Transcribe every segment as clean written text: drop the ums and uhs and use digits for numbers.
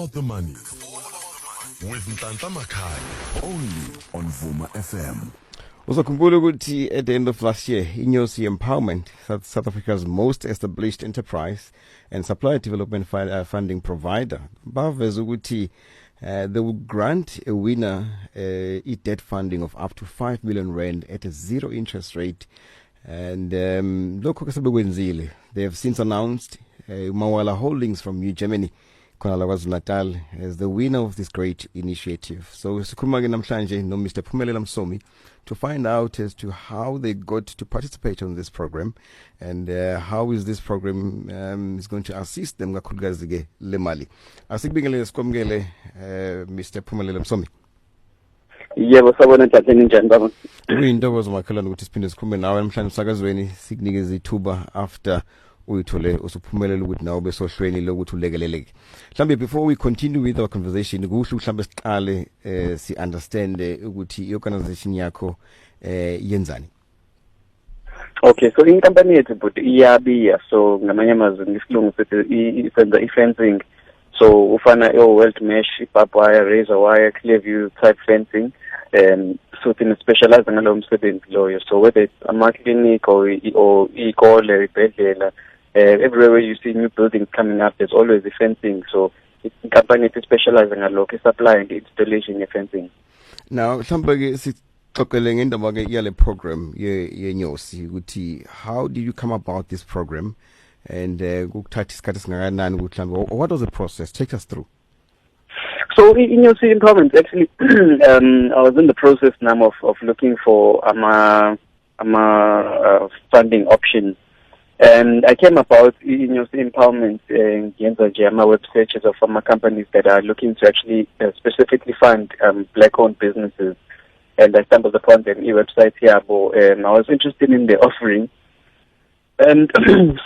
The money with Ntanta Makhaya only on Vuma FM. Uzakhumbula ukuthi at the end of last year, Inyosi Empowerment, South Africa's most established enterprise and supplier development funding provider, baveza ukuthi they will grant a winner debt funding of up to 5 million rand at a zero interest rate. And they have since announced Mawala Holdings from New Germany Natal as the winner of this great initiative. So sikhuluma ke namhlanje no Mr. Phumelela Msomi to find out as to how they got to participate on this program and how is this program is going to assist them kakhulukazi ke le mali. Asikubingelele sikomkele Mr. Phumelela Msomi. Yebo sabona ntatheni njani baba? Uyintokozo makhelwane ukuthi siphinde sikhulume nawe namhlanje usakazweni sikunikeza ithuba after uyithole usuphumelela ukuthi nawe besohlweni lokuthi ulekeleleke. Mhlambe before we continue with our conversation kuhle mhlambe siqale si understand ukuthi i-organization yakho yenzani. Okay, so inkampani yethu but iyabiya, so ngamanye amazwi ngesilungu sithi isenza i-fencing. So ufana weld mesh, barbed wire, razor wire, clearview type fencing. So in specialize ngalo msebenzi loyo. So whether it's a clinic or ikole, ibhedlela, everywhere you see new buildings coming up, there's always a fencing. So it's a company that specializes in local supply and installation of fencing. Now, mhlawumbe sixoxele ngendaba ke yale program yenyosi ukuthi how did you come about this program and ukuthatha isikhathi singakanani ukuthi mhlawumbe what was the process? Take us through. So Inyosi Empowerment, actually, I was in the process now of looking for funding options. And I came about Inyosi Empowerment and my web searches of pharma companies that are looking to actually specifically fund black-owned businesses. And I stumbled upon the website here, and I was interested in the offering. And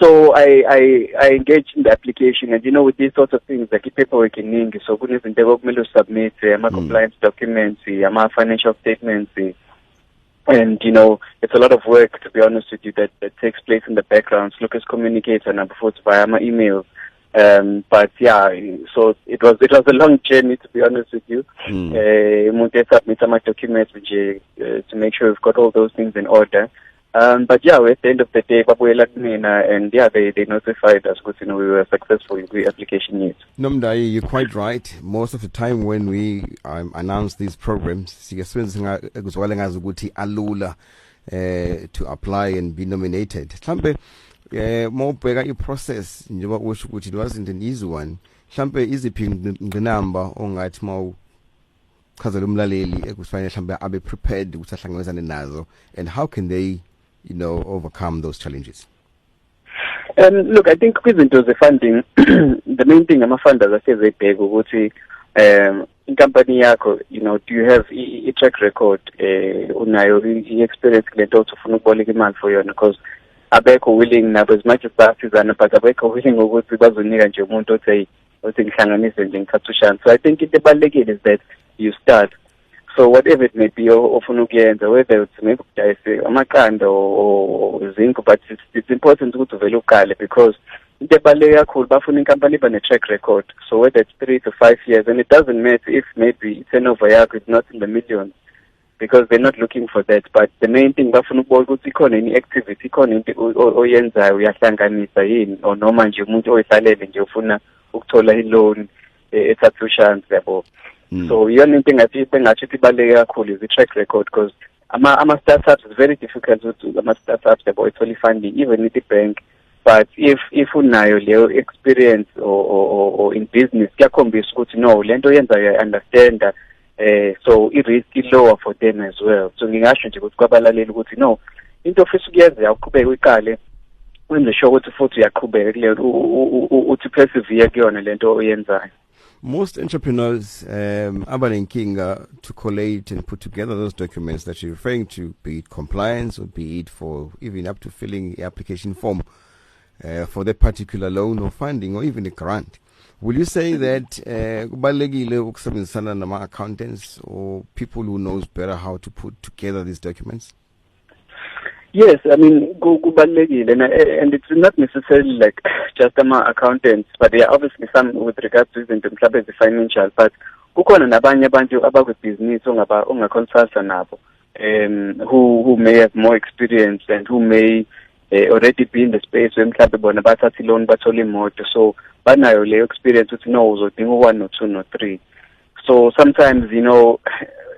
so I engaged in the application, and with these sorts of things, like paperwork in English, so goodness and development submit my compliance documents, my financial statements, and it's a lot of work, to be honest with you, that takes place in the background. Lucas communicates and before it's via my emails. But yeah, so it was a long journey, to be honest with you. Submit my documents to make sure we've got all those things in order. But yeah, at the end of the day, and yeah, they notified us because we were successful in the application yet. Nomdai, you're quite right. Most of the time when we announce these programs, alula to apply and be nominated. Mhlambe more bigger your process which it wasn't an easy one. Mhlambe iziphi nginamba ongathi mawu chazela umlaleli ekufanele mhlambe abe prepared ukuthi ahlangabezane nazo, and how can they overcome those challenges? Look, I think with the funding, the main thing ama-funders asebheka ukuthi inkampani yakho, do you have a track record, unayo i-experience kule nto ufuna ukuboleka imali for yona, because abekho willing nabo as much as basizana, but abekho willing ukuthi bazonika nje umuntu othi ngihlanganise nje ngithatha. So I think into ebalulekile is that you start. So whatever it may be, often whether it's maybe amaqanda or zinc, but it's important to vele ukale, because into ebaluleke kakhulu bafuna inkampani iba ne-track record. So whether it's 3 to 5 years, and it doesn't matter if maybe turnover yakho is not in the millions, because they're not looking for that. But the main thing bafuna ukubona ukuthi ikhona any activity, ikhona into oyenzayo uyahlanganisa yini, or noma nje umuntu oyihlalele nje ufuna ukuthola i-loan ethatha yabo. So yona into engathi ibaluleke kakhulu is the track record, because ama-startups is very difficult to ama-startups yabo ithola funding even with the bank. But if unayo leyo experience or in business, kuyakhombisa ukuthi no, lento yenzayo I understand, so i-risk lower for them as well. So ngingasho nje ukuthi kwabalaleli ukuthi no, into ofisa ukuyenza uyaqhubeka uyiqale, wenze sure ukuthi futhi uyaqhubeka kuleyo uthi persevere kuyona lento oyenzayo. Most entrepreneurs abanenkinga to collate and put together those documents that you're referring to, be it compliance or be it for even up to filling the application form for that particular loan or funding or even a grant. Will you say that kubalulekile ukusebenzisana nama accountants or people who knows better how to put together these documents? Yes, I mean, kubalulekile, and it's not necessarily like just accountants, but there are obviously some with regards to the financial, but kukhona nabanye abantu abakubhizinisi ongaconsulta nabo, who may have more experience and who may already be in the space where mhlawumbe bona bathatha loan bathole imoto, so banayo leyo experience ukuthi no uzodinga 1 or 2 or 3. So sometimes,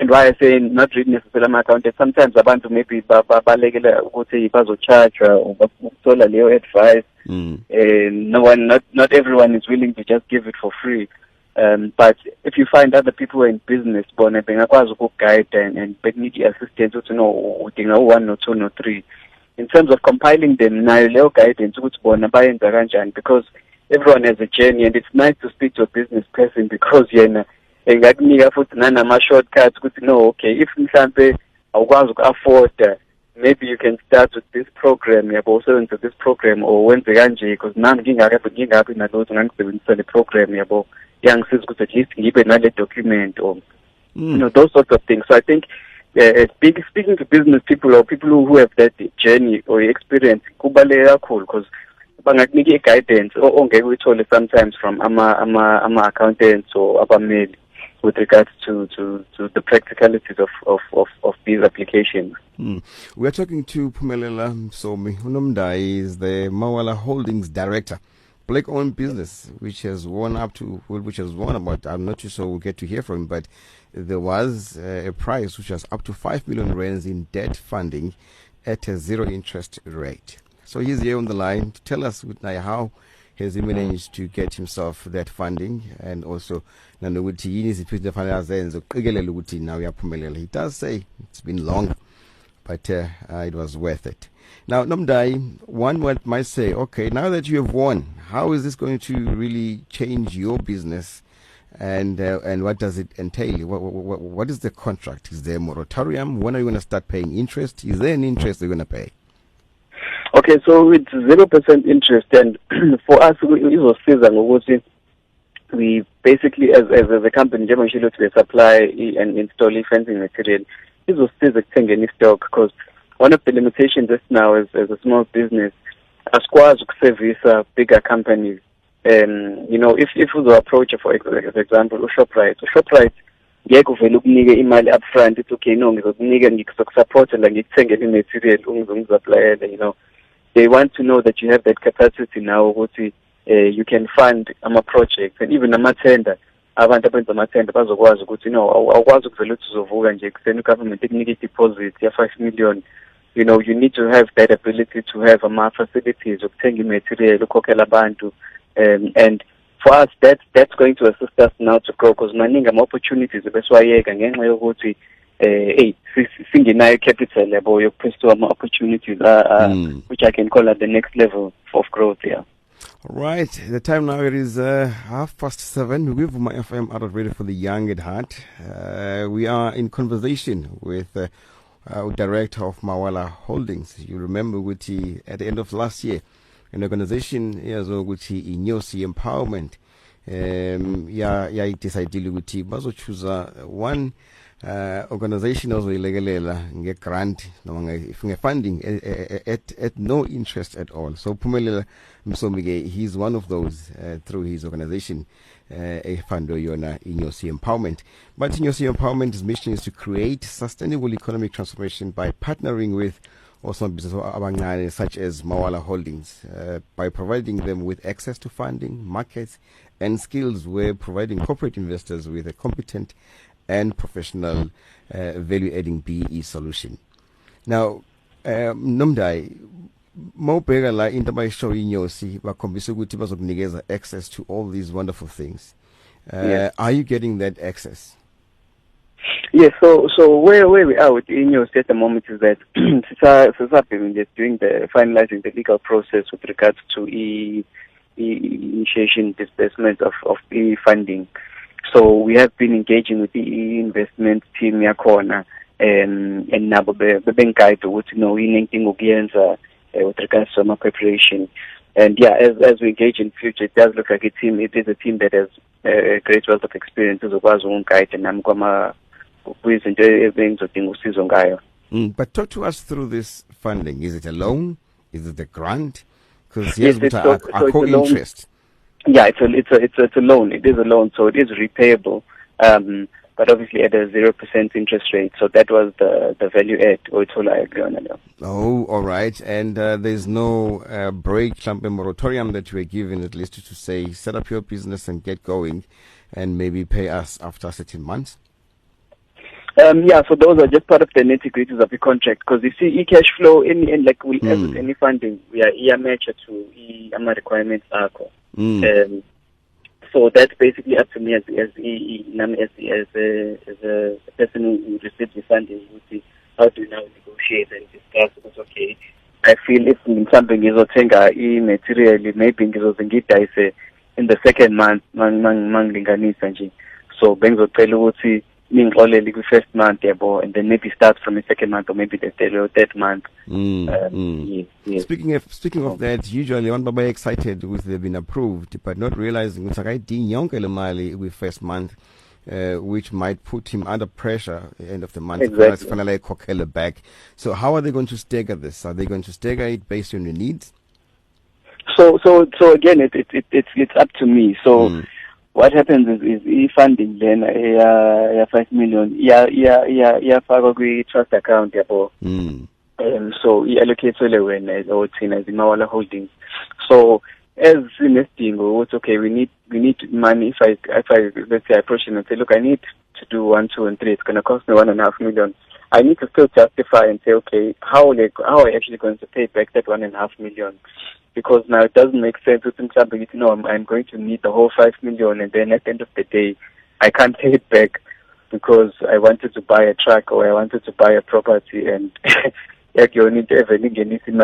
and why I say not really necessarily ama-accountant, sometimes abantu maybe balekela ukuthi bazocharge or bathola leyo advice. Not everyone is willing to just give it for free. But if you find other people in business, bona bengakwazi ukuguide and need assistance ukuthi no udinga 1 or 2 or 3. In terms of compiling them, nayo leyo guidance ukuthi bona bayenza kanjani, because everyone has a journey, and it's nice to speak to a business person because yena engakunika futhi nanama-shortcuts ukuthi no, okay, if mhlampe awukwazi uku-afford, maybe you can start with this program, yabo usebenzise this program, or wenze kanje, because nami ngingabi nalutho ngangisebenzisa le program, yabo yangisiza ukuthi at least ngibe nale document, or those sorts of things. So I think speaking to business people or people who have that journey or experience kubaluleke kakhulu, because bangakunika i-guidance ongeke uyithole sometimes from ama-accountants or abameli with regards to the practicalities of these applications. We are talking to Phumelela Msomi. Unomdai is the Mawala Holdings Director, black-owned business, which has won about, I'm not too sure we'll get to hear from him, but there was a prize which was up to 5 million rands in debt funding at a zero interest rate. So he's here on the line to tell us how has he managed to get himself that funding, and also he does say it's been long, but it was worth it. Now, Nomdai, one might say, okay, now that you have won, how is this going to really change your business, and what does it entail? What is the contract? Is there a moratorium? When are you going to start paying interest? Is there an interest you're going to pay? Okay, so it's 0% interest, and for us, we basically, as a company, we supply and install fencing material. This was still any stock, because one of the limitations just now as a small business, as far as service bigger companies, if we approach, for example, Shoprite, ngeke uvele ukunike imali upfront, it's okay, no, ngikusupport la ngikuthenge material ungizoplayela, they want to know that you have that capacity now, you can fund projects, and even ama-tender, abantu abenza ama-tender bazokwazi ukuthi awukwazi ukuvele uthi uzovuka nje kuseni government ikunike deposit ya 5 million. You need to have that ability to have ama-facilities ukuthenga material, ukhokhela abantu, and for us that's going to assist us now to grow, because maningi ama-opportunities besiwayeka ngenxa yokuthi singenayo capital yabo yokupursue ama-opportunities which I can call at the next level of growth. Yeah. Right, the time now it is 7:30. We have my FM out of ready for the young at heart. We are in conversation with our director of Mawala Holdings. You remember Guti at the end of last year, an organization Guti Inyosi Empowerment. Decided Guti bazo choose one organization also get grant funding at no interest at all. So Phumelela Msomi, he's one of those through his organization, a fund Inyosi Empowerment. But Inyosi Empowerment's mission is to create sustainable economic transformation by partnering with also businesses such as Mawala Holdings by providing them with access to funding, markets, and skills. We're providing corporate investors with a competent and professional value-adding BE solution. Now, Nomdai, mawubheka la into abayishoyo Inyosi bakhombisa ukuthi bazokunikeza access to all these wonderful things. Yes. Are you getting that access? Yes, so where we are with Inyosi at the moment is that we're just doing finalizing the legal process with regards to initiation disbursement of PE funding. So we have been engaging with the investment team yakhona, and nabo bebenguide ukuthi iningi ukuyenza with regards to my preparation. And yeah, as we engage in future, it does look like it is a team that has a great wealth of experience uzokwazi ukunguide nami kwizinto ezingizodinga usizo ngayo. But talk to us through this funding? Is it a loan? Is it a grant? Because Yes, here's what so it's a loan. co-interest. Yeah, it's a loan. It is a loan, so it is repayable. But obviously at a 0% interest rate. So that was the value add. Or it's all I agree on. Oh, all right. And there's no break, something moratorium that you were given, at least to say, set up your business and get going, and maybe pay us after certain months. Yeah, so those are just part of the nitty-gritties of the contract. Because you see, e-cash flow, in like we as with any funding, we are matched to AMA requirements. So that's basically up to me as a person who receives the funding. How do you now negotiate and discuss? Because okay, I feel if something is otenga materially, maybe ngizozingidayise in the second month, mangilinganisa nje. So bengizocela ukuthi ningixolele kwi-first month yabo, and then maybe start from the second month or maybe the third month. Yes. Speaking of that, usually one baba excited with they've been approved, but not realizing with first month, which might put him under pressure at the end of the month. Exactly. Finally cocktail back. So how are they going to stagger this? Are they going to stagger it based on your needs? So again, it's up to me. So. What happens is e-funding then 5 million iyafakwa kwi-trust account yabo. So i-allocate when as the Mawala Holdings. So as investing, it's okay, we need money. If I let's say I approach him and say, look, I need to do 1, 2, and 3, it's gonna cost me 1.5 million. I need to still justify and say, okay, how are I actually going to pay back that 1.5 million? Because now it doesn't make sense to think something, I'm going to need the whole 5 million, and then at the end of the day, I can't pay it back because I wanted to buy a truck or I wanted to buy a property, and you need to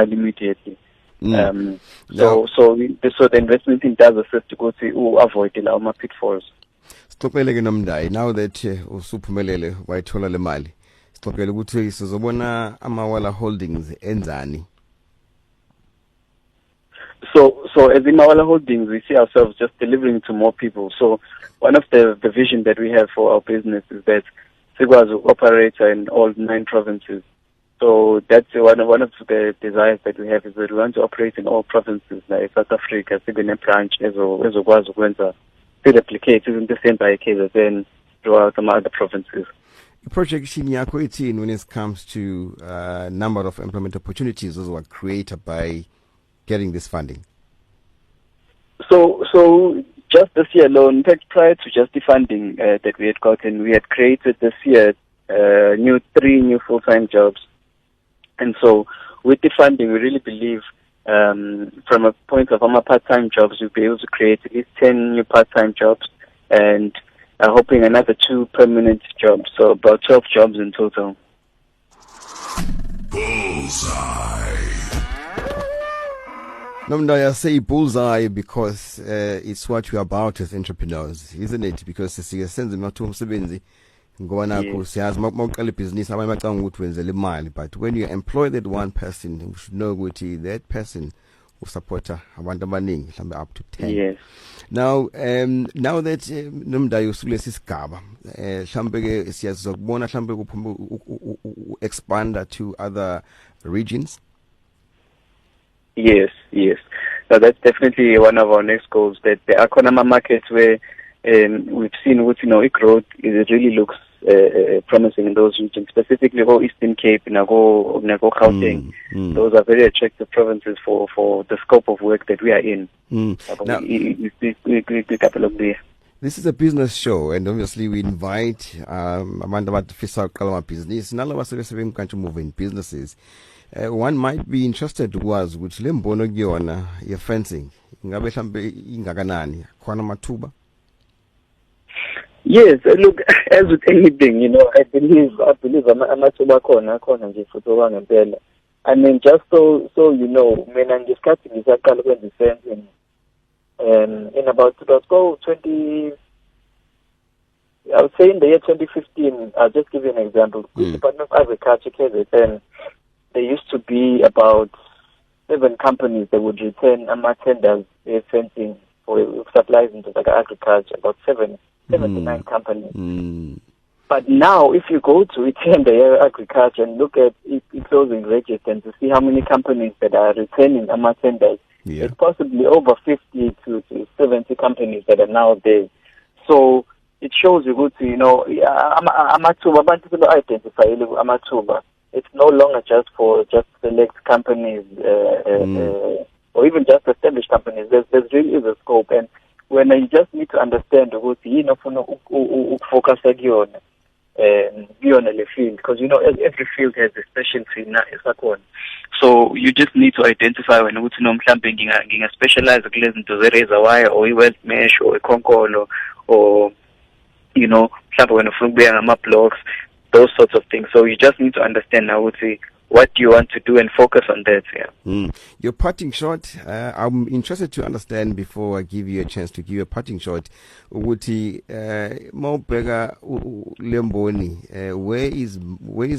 immediately. So the investment team does assist to go to avoid our pitfalls. Now that usuphumelele wayithola le mali, sixoxele ukuthi sizobona Mawala Holdings enzani. So as in Mawala Holdings, we see ourselves just delivering to more people. So one of the vision that we have for our business is that Sigwazi operates in all 9 provinces. So that's one of the desires that we have, is that we want to operate in all provinces, like South Africa, Sigwene branch, ezokwazi ukwenza replicate in the same by KZN throughout some other provinces. Projection yakho ithini when it comes to number of employment opportunities those were created by getting this funding? So just this year alone, in fact, prior to just the funding that we had gotten, we had created this year 3 new full-time jobs. And so with the funding, we really believe from a point of our part-time jobs, we'll be able to create at least 10 new part-time jobs, and hoping another 2 permanent jobs, so about 12 jobs in total. Bullseye. I say bullseye because it's what we're about as entrepreneurs, isn't it? Because siyasenza umsebenzi ngoba nakho siyazi mawuqala business abanye bacanga ukuthi wenzele imali, but when you employ that one person, you should know ukuthi that person will support abantu abaningi mhlambe up to 10. Yes. Now that nomndayo usulesi sigaba mhlambe ke siyazokubona mhlambe kuphuma expand to other regions. Yes. So that's definitely one of our next goals, that there are economic markets where we've seen it growth, it really looks promising in those regions, specifically Eastern Cape, Nago Gauteng. Those are very attractive provinces for the scope of work that we are in. Now, we this is a business show, and obviously we invite abantu abafisa uqala business nalabo asebesebenza move in businesses. One might be interested ukwazi ukuthi le mbono kuyona ye fencing ingabe mhlambe ingakanani, khona mathuba. Yes, look, as with anything, I believe amathuba khona nje futhi okwangempela. I mean, just so mina ngesikhathi ngisaqala ukwenza fencing in about 20, I would say in the year 2015, I'll just give you an example. The Department of Agriculture, KZN, there used to be about 7 companies that would return tenders fencing for supplies into agriculture, about 79 companies. But now, if you go to Tender Agriculture and look at it closing register and to see how many companies that are returning tenders, it's possibly over 50 to 70 companies that are now there. So it shows you good to, amathuba, abantu people identify amathuba. It's no longer just for select companies or even just established companies. There's really is a scope, and when you just need to understand ukuthi focus on the field, because every field has a specialty sakhona. So you just need to identify when ukuthi mhlambe nginga specialize kulezi zinto ze-razor wire or i-weld mesh or i-concolo or mhlambe when ufuna ukubuya ngama-blocks, those sorts of things. So you just need to understand now what do you want to do and focus on that. Your parting shot, I'm interested to understand before I give you a chance to give a parting shot. Ukuthi mawubheka lemboni, where is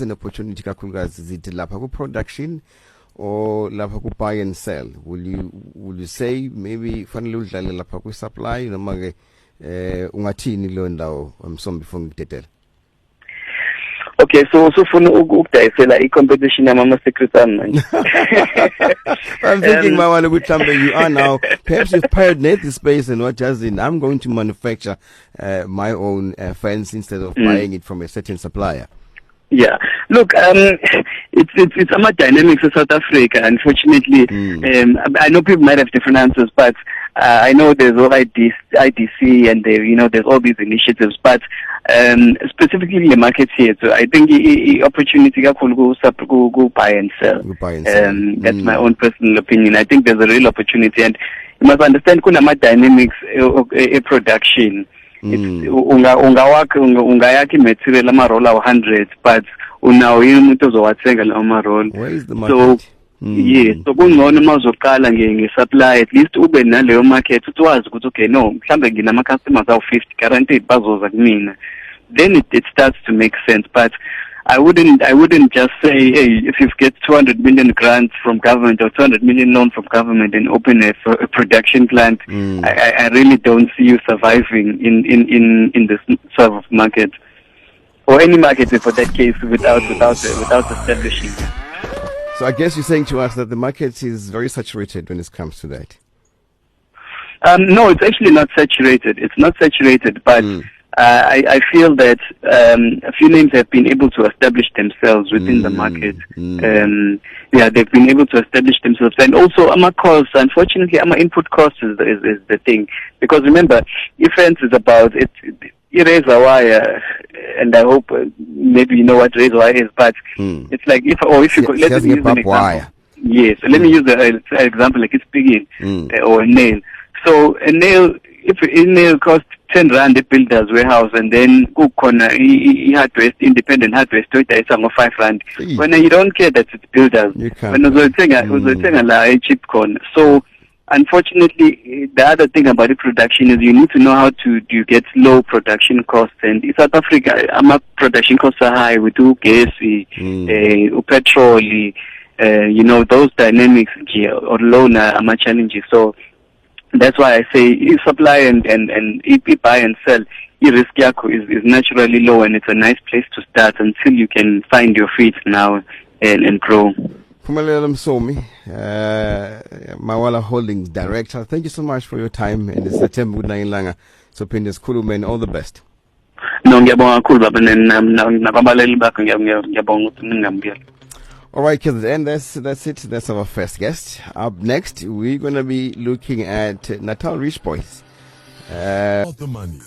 an opportunity kakhulukazi? Is it lapha ku production or lapha ku buy and sell? Will you say maybe fanele udlale lapha ku supply noma ke ungathini lo ndawo Msomi before ngidedela? Okay, so ufuna ukudayisela i-competition yama secret manje. I'm thinking Mawala ukuthi you are now, perhaps you've pioneered the space and what just in I'm going to manufacture my own fence instead of buying it from a certain supplier. Yeah, look, it's some dynamics of South Africa. Unfortunately, I know people might have different answers, but I know there's all IDC and there's all these initiatives, but specifically in the markets here, so I think the opportunity go buy and sell. That's my own personal opinion. I think there's a real opportunity, and you must understand kuna dynamics a production. Ungayaki material amarola 100, but unawo umuntu ozowathenga lawo amarola. Where is the market? So yes, so kungcono mazoqala nge-supply, at least ube naleyo market utwazi ukuthi okay no mhlambe nginama customers awu-50 guaranteed bazoza kumina. Then it starts to make sense, but I wouldn't just say, hey, if you get 200 million grants from government or 200 million loan from government and open a production plant. I really don't see you surviving in this sort of market, or any market for that case, without establishing. So I guess you're saying to us that the market is very saturated when it comes to that. No, it's actually not saturated. It's not saturated, but I feel that a few names have been able to establish themselves within the market. They've been able to establish themselves, and also costs. Unfortunately, input cost is the thing, because remember, fence is about it. Razor wire, and I hope maybe you know what razor wire is, but it's like if you go, let me use an example. Wire. Yes, let me use an example like it's picking or a nail. So a nail, if a nail costs 10 rand at builder's warehouse, and then independent hardware store is 5 rand. When you don't care that it's builders, when a cheap corner. So unfortunately, the other thing about the production is you need to know how to get low production costs. And in South Africa, production costs are high. We do gas, petrol, those dynamics or loan are challenging. So that's why I say supply and EP buy and sell, risk is naturally low, and it's a nice place to start until you can find your feet now and grow. Phumelela Msomi, Mawala Holdings Director, thank you so much for your time, and it's September Langa. So Pindas Kulumen, all the best. No, ngiyabonga kakhulu baba nababaleli bakho ngiyabonga ukuthi ningambiyela. All right, kids, and that's it. That's our first guest. Up next, we're going to be looking at Natal Rich Boys. The money.